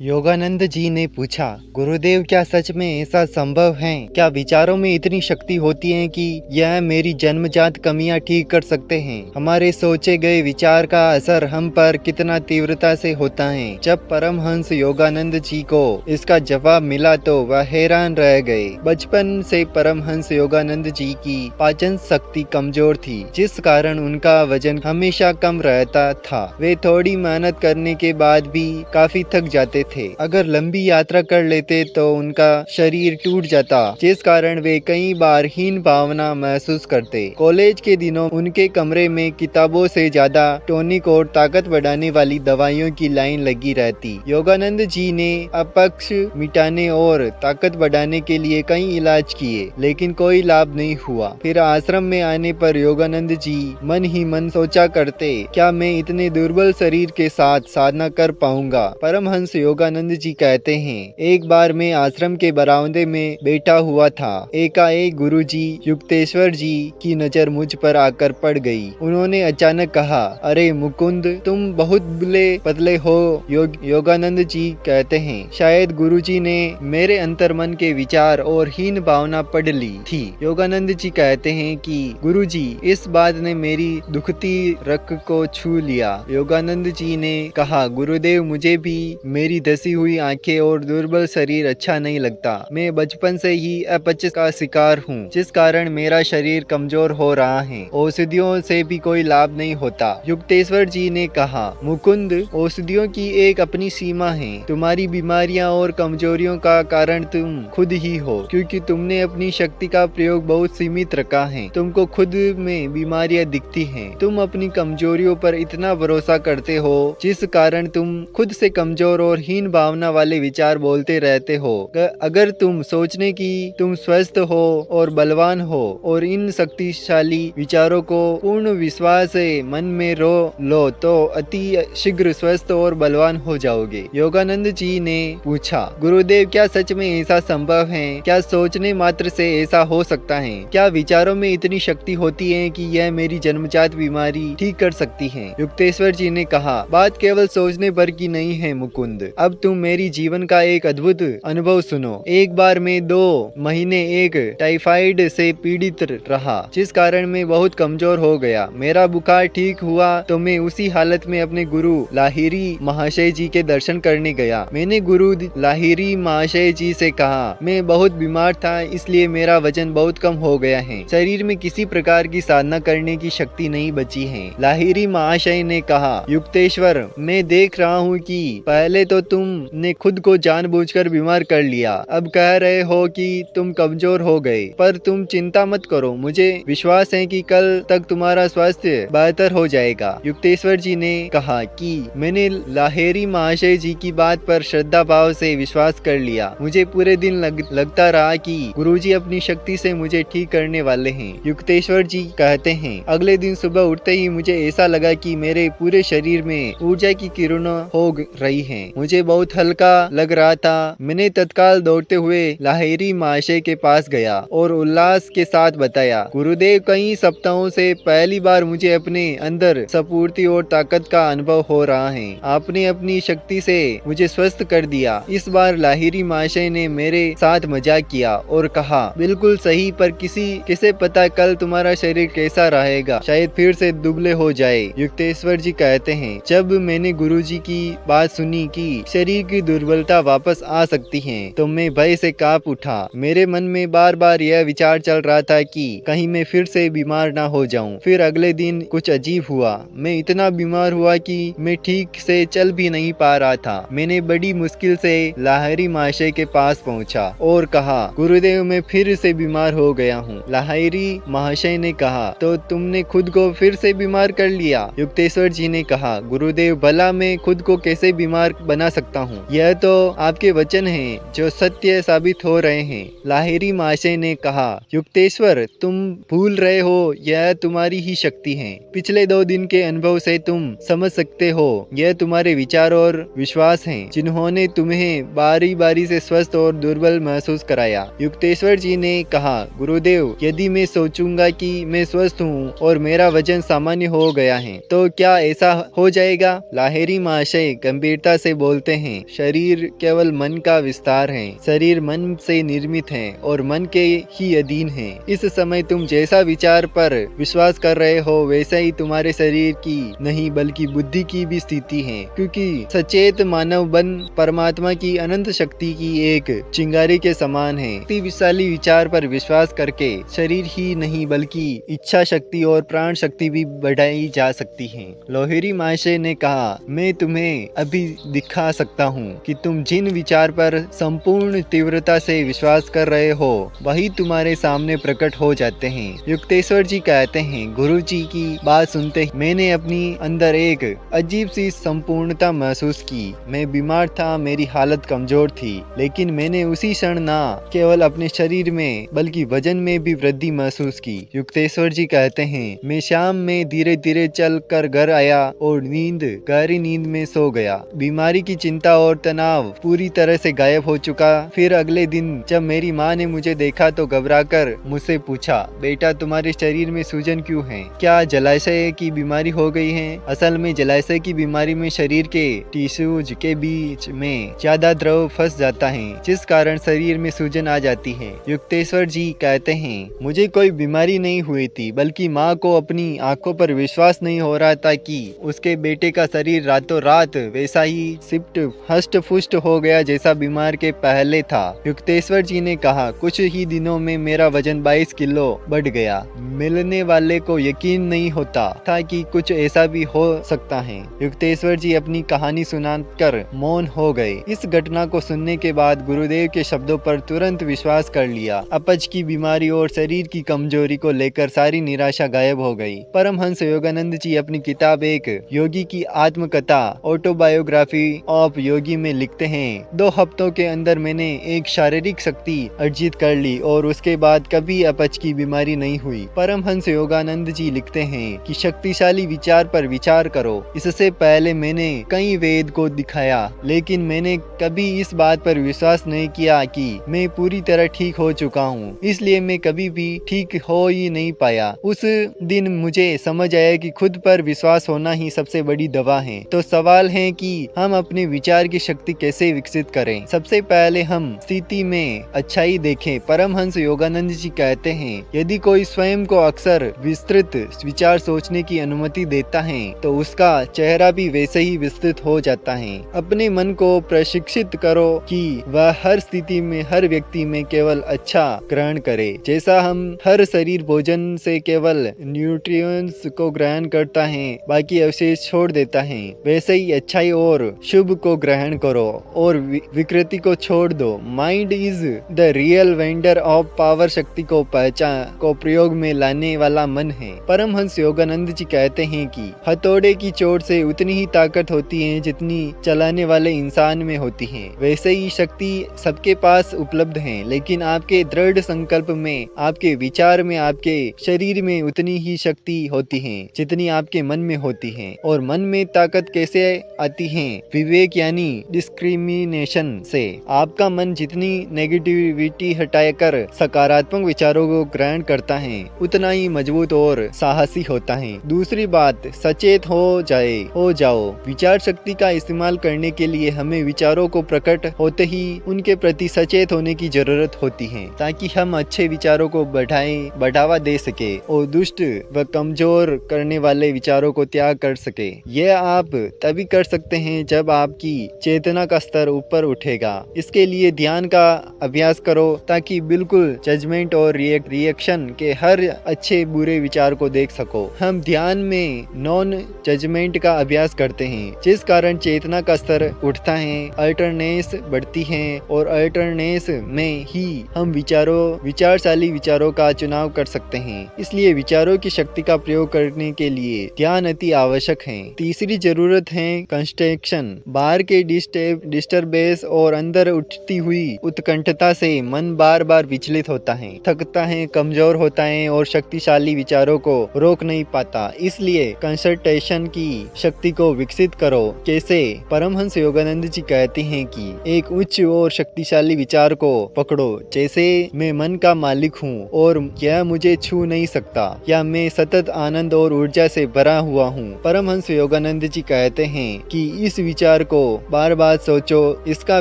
योगानंद जी ने पूछा, गुरुदेव, क्या सच में ऐसा संभव है? क्या विचारों में इतनी शक्ति होती है कि यह मेरी जन्मजात कमियां ठीक कर सकते हैं? हमारे सोचे गए विचार का असर हम पर कितना तीव्रता से होता है? जब परमहंस योगानंद जी को इसका जवाब मिला तो वह हैरान रह गए। बचपन से परमहंस योगानंद जी की पाचन शक्ति कमजोर थी, जिस कारण उनका वजन हमेशा कम रहता था। वे थोड़ी मेहनत करने के बाद भी काफी थक जाते थे। अगर लंबी यात्रा कर लेते तो उनका शरीर टूट जाता, जिस कारण वे कई बार हीन भावना महसूस करते। कॉलेज के दिनों उनके कमरे में किताबों से ज्यादा टॉनिक और ताकत बढ़ाने वाली दवाइयों की लाइन लगी रहती। योगानंद जी ने अपक्ष मिटाने और ताकत बढ़ाने के लिए कई इलाज किए, लेकिन कोई लाभ नहीं हुआ। फिर आश्रम में आने पर योगानंद जी मन ही मन सोचा करते, क्या मैं इतने दुर्बल शरीर के साथ साधना कर पाऊंगा? परमहंस योगानंद जी कहते हैं, एक बार मैं आश्रम के बरामदे में बैठा हुआ था। एकाएक गुरुजी युक्तेश्वर जी की नजर मुझ पर आकर पड़ गई। उन्होंने अचानक कहा, अरे मुकुंद, तुम बहुत दुबले पतले हो। योगानंद जी कहते हैं, शायद गुरुजी ने मेरे अंतर्मन के विचार और हीन भावना पढ़ ली थी। योगानंद जी कहते हैं कि गुरुजी, इस बात ने मेरी दुखती रग को छू लिया। योगानंद जी ने कहा, गुरुदेव, मुझे भी मेरी धसी हुई आंखें और दुर्बल शरीर अच्छा नहीं लगता। मैं बचपन से ही अपच का शिकार हूँ, जिस कारण मेरा शरीर कमजोर हो रहा है। औषधियों से भी कोई लाभ नहीं होता। युक्तेश्वर जी ने कहा, मुकुंद, औषधियों की एक अपनी सीमा है। तुम्हारी बीमारियां और कमजोरियों का कारण तुम खुद ही हो, क्योंकि तुमने अपनी शक्ति का प्रयोग बहुत सीमित रखा है। तुमको खुद में बीमारियां दिखती हैं। तुम अपनी कमजोरियों पर इतना भरोसा करते हो, जिस कारण तुम खुद से कमजोर और हीन भावना वाले विचार बोलते रहते हो। अगर तुम सोचने की तुम स्वस्थ हो और बलवान हो और इन शक्तिशाली विचारों को पूर्ण विश्वास से मन में रो लो तो अति शीघ्र स्वस्थ और बलवान हो जाओगे। योगानंद जी ने पूछा, गुरुदेव, क्या सच में ऐसा संभव है? क्या सोचने मात्र से ऐसा हो सकता है? क्या विचारों में इतनी शक्ति होती है कि यह मेरी जन्मजात बीमारी ठीक कर सकती है? युक्तेश्वर जी ने कहा, बात केवल सोचने पर की नहीं है मुकुंद। अब तुम मेरी जीवन का एक अद्भुत अनुभव सुनो। एक बार मैं 2 महीने एक टाइफाइड से पीड़ित रहा, जिस कारण मैं बहुत कमजोर हो गया। मेरा बुखार ठीक हुआ तो मैं उसी हालत में अपने गुरु लाहिरी महाशय जी के दर्शन करने गया। मैंने गुरु लाहिरी महाशय जी से कहा, मैं बहुत बीमार था, इसलिए मेरा वजन बहुत कम हो गया है। शरीर में किसी प्रकार की साधना करने की शक्ति नहीं बची है। लाहिरी महाशय ने कहा, युक्तेश्वर, मैं देख रहा हूँ कि पहले तो तुमने खुद को जानबूझकर बीमार कर लिया, अब कह रहे हो कि तुम कमजोर हो गए। पर तुम चिंता मत करो, मुझे विश्वास है कि कल तक तुम्हारा स्वास्थ्य बेहतर हो जाएगा। युक्तेश्वर जी ने कहा कि मैंने लाहिरी महाशय जी की बात पर श्रद्धा भाव से विश्वास कर लिया। मुझे पूरे दिन लगता रहा कि गुरुजी अपनी शक्ति से मुझे ठीक करने वाले हैं। युक्तेश्वर जी कहते हैं, अगले दिन सुबह उठते ही मुझे ऐसा लगा कि मेरे पूरे शरीर में ऊर्जा की किरणें हो रही हैं। मुझे बहुत हल्का लग रहा था। मैंने तत्काल दौड़ते हुए लाहिरी महाशय के पास गया और उल्लास के साथ बताया, गुरुदेव, कई सप्ताहों से पहली बार मुझे अपने अंदर स्फूर्ति और ताकत का अनुभव हो रहा है। आपने अपनी शक्ति से मुझे स्वस्थ कर दिया। इस बार लाहिरी महाशय ने मेरे साथ मजाक किया और कहा, बिल्कुल सही, पर किसे पता कल तुम्हारा शरीर कैसा रहेगा, शायद फिर से दुबले हो जाए। युक्तेश्वर जी कहते हैं, जब मैंने गुरुजी की बात सुनी कि शरीर की दुर्बलता वापस आ सकती है, तो मैं भय से कांप उठा। मेरे मन में बार बार यह विचार चल रहा था कि कहीं मैं फिर से बीमार ना हो जाऊं। फिर अगले दिन कुछ अजीब हुआ। मैं इतना बीमार हुआ कि मैं ठीक से चल भी नहीं पा रहा था। मैंने बड़ी मुश्किल से लाहिरी महाशय के पास पहुंचा और कहा, गुरुदेव, मैं फिर से बीमार हो गया हूँ। लाहिरी महाशय ने कहा, तो तुमने खुद को फिर से बीमार कर लिया? युक्तेश्वर जी ने कहा, गुरुदेव, भला मैं खुद को कैसे बीमार बना सकता हूँ? यह तो आपके वचन हैं जो सत्य साबित हो रहे हैं। लाहिरी महाशय ने कहा, युक्तेश्वर, तुम भूल रहे हो, यह तुम्हारी ही शक्ति है। पिछले 2 दिन के अनुभव से तुम समझ सकते हो, यह तुम्हारे विचार और विश्वास हैं, जिन्होंने तुम्हें बारी बारी से स्वस्थ और दुर्बल महसूस कराया। युक्तेश्वर जी ने कहा, गुरुदेव, यदि मैं सोचूंगा कि मैं स्वस्थ हूँ और मेरा वजन सामान्य हो गया है, तो क्या ऐसा हो जाएगा? लाहिरी महाशय गंभीरता से बोलते होते हैं। शरीर केवल मन का विस्तार है। शरीर मन से निर्मित है और मन के ही अधीन है। इस समय तुम जैसा विचार पर विश्वास कर रहे हो वैसा ही तुम्हारे शरीर की नहीं बल्कि बुद्धि की भी स्थिति है, क्योंकि सचेत मानव बन परमात्मा की अनंत शक्ति की एक चिंगारी के समान है। शक्तिशाली विचार पर विश्वास करके शरीर ही नहीं बल्कि इच्छा शक्ति और प्राण शक्ति भी बढ़ाई जा सकती है। लोहिरी महाशय ने कहा, मैं तुम्हें अभी दिखा सकता हूँ कि तुम जिन विचार पर संपूर्ण तीव्रता से विश्वास कर रहे हो वही तुम्हारे सामने प्रकट हो जाते हैं। युक्तेश्वर जी कहते हैं, गुरु जी की बात सुनते ही मैंने अपनी अंदर एक अजीब सी संपूर्णता महसूस की। मैं बीमार था, मेरी हालत कमजोर थी, लेकिन मैंने उसी क्षण ना केवल अपने शरीर में बल्कि वजन में भी वृद्धि महसूस की। युक्तेश्वर जी कहते हैं, मैं शाम में धीरे धीरे चल कर घर आया और गहरी नींद में सो गया। बीमारी की चिंता और तनाव पूरी तरह से गायब हो चुका। फिर अगले दिन जब मेरी माँ ने मुझे देखा तो घबराकर मुझसे पूछा, बेटा तुम्हारे शरीर में सूजन क्यों है? क्या जलाशय की बीमारी हो गई है? असल में जलाशय की बीमारी में शरीर के टिश्यूज के बीच में ज्यादा द्रव फंस जाता है, जिस कारण शरीर में सूजन आ जाती है। युक्तेश्वर जी कहते हैं, मुझे कोई बीमारी नहीं हुई थी, बल्कि माँ को अपनी आंखों पर विश्वास नहीं हो रहा था कि उसके बेटे का शरीर रातों रात वैसा ही सिफ्ट हष्ट पुष्ट हो गया जैसा बीमार के पहले था। युक्तेश्वर जी ने कहा, कुछ ही दिनों में मेरा वजन 22 किलो बढ़ गया। मिलने वाले को यकीन नहीं होता था कि कुछ ऐसा भी हो सकता है। युक्तेश्वर जी अपनी कहानी सुनाकर मौन हो गए। इस घटना को सुनने के बाद गुरुदेव के शब्दों पर तुरंत विश्वास कर लिया। अपच की बीमारी और शरीर की कमजोरी को लेकर सारी निराशा गायब हो गई। परमहंस योगानंद जी अपनी किताब एक योगी की आत्मकथा ऑटोबायोग्राफी ऑफ योगी में लिखते हैं, 2 हफ्तों के अंदर मैंने एक शारीरिक शक्ति अर्जित कर ली और उसके बाद कभी अपच की बीमारी नहीं हुई। परमहंस योगानंद जी लिखते हैं कि शक्तिशाली विचार पर विचार करो। इससे पहले मैंने कई वेद को दिखाया, लेकिन मैंने कभी इस बात पर विश्वास नहीं किया कि मैं पूरी तरह ठीक हो चुका हूँ, इसलिए मैं कभी भी ठीक हो ही नहीं पाया। उस दिन मुझे समझ आया कि खुद पर विश्वास होना ही सबसे बड़ी दवा है। तो सवाल है कि हम अपने विचार की शक्ति कैसे विकसित करें। सबसे पहले हम स्थिति में अच्छाई देखें। परमहंस योगानंद जी कहते हैं, यदि कोई स्वयं को अक्सर विस्तृत विचार सोचने की अनुमति देता है तो उसका चेहरा भी वैसे ही विस्तृत हो जाता है। अपने मन को प्रशिक्षित करो कि वह हर स्थिति में हर व्यक्ति में केवल अच्छा ग्रहण करे। जैसा हम हर शरीर भोजन से केवल न्यूट्रिएंट्स को ग्रहण करता है, बाकी अवशेष छोड़ देता है, वैसे ही अच्छाई और शुभ को ग्रहण करो और विकृति को छोड़ दो। Mind is the real vendor of power. शक्ति को पहचान को प्रयोग में लाने वाला मन है। परमहंस योगानंद जी कहते हैं कि हथौड़े की चोट से उतनी ही ताकत होती है जितनी चलाने वाले इंसान में होती है। वैसे ही शक्ति सबके पास उपलब्ध है, लेकिन आपके दृढ़ संकल्प में, आपके विचार में, आपके शरीर में उतनी ही शक्ति होती है जितनी आपके मन में होती है। और मन में ताकत कैसे आती है? विवेक यानी डिस्क्रिमिनेशन से। आपका मन जितनी नेगेटिविटी हटाकर सकारात्मक विचारों को ग्रहण करता है उतना ही मजबूत और साहसी होता है। दूसरी बात, सचेत हो जाओ। विचार शक्ति का इस्तेमाल करने के लिए हमें विचारों को प्रकट होते ही उनके प्रति सचेत होने की जरूरत होती है, ताकि हम अच्छे विचारों को बढ़ावा दे सके और दुष्ट व कमजोर करने वाले विचारों को त्याग कर सके। यह आप तभी कर सकते हैं जब आपकी चेतना का स्तर ऊपर उठेगा। इसके लिए ध्यान का अभ्यास करो ताकि बिल्कुल जजमेंट और रिएक्शन के हर अच्छे बुरे विचार को देख सको। हम ध्यान में नॉन जजमेंट का अभ्यास करते हैं, जिस कारण चेतना का स्तर उठता है, अल्टरनेस बढ़ती है और अल्टरनेस में ही हम विचारशाली विचारों का चुनाव कर सकते हैं। इसलिए विचारों की शक्ति का प्रयोग करने के लिए ध्यान अति आवश्यक है। तीसरी जरूरत है कंस्ट्रक्शन। बाहर के डिस्टर्बेंस और अंदर उठती हुई उत्कंठता से मन बार बार विचलित होता है, थकता है, कमजोर होता है और शक्तिशाली विचारों को रोक नहीं पाता। इसलिए कंसंट्रेशन की शक्ति को विकसित करो। कैसे? परमहंस योगानंद जी कहते हैं कि एक उच्च और शक्तिशाली विचार को पकड़ो, जैसे मैं मन का मालिक हूँ और यह मुझे छू नहीं सकता, या मैं सतत आनंद और ऊर्जा से भरा हुआ हूँ। परमहंस योगानंद जी कहते हैं कि इस विचार को बार बार सोचो, इसका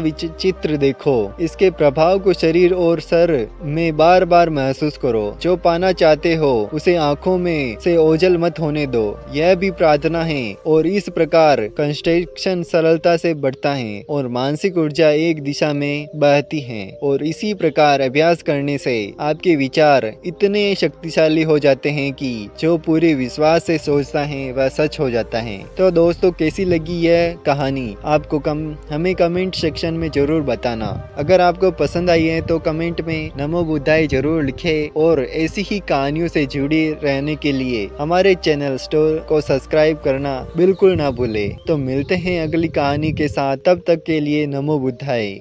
चित्र देखो, इसके प्रभाव को शरीर और सर में बार बार महसूस करो। जो पाना चाहते हो उसे आंखों में से ओझल मत होने दो, यह भी प्रार्थना है। और इस प्रकार कंसंट्रेशन सरलता से बढ़ता है और मानसिक ऊर्जा एक दिशा में बहती है। और इसी प्रकार अभ्यास करने से आपके विचार इतने शक्तिशाली हो जाते हैं कि जो पूरे विश्वास से सोचता है वह सच हो जाता है। तो दोस्तों, कैसी लगी यह कहानी आपको हमें कमेंट सेक्शन में जरूर बताना। अगर आपको पसंद आई है तो कमेंट में नमो बुद्धाय जरूर लिखें और ऐसी ही कहानियों से जुड़े रहने के लिए हमारे चैनल स्टोर को सब्सक्राइब करना बिल्कुल ना भूले। तो मिलते हैं अगली कहानी के साथ, तब तक के लिए नमो बुद्धाय।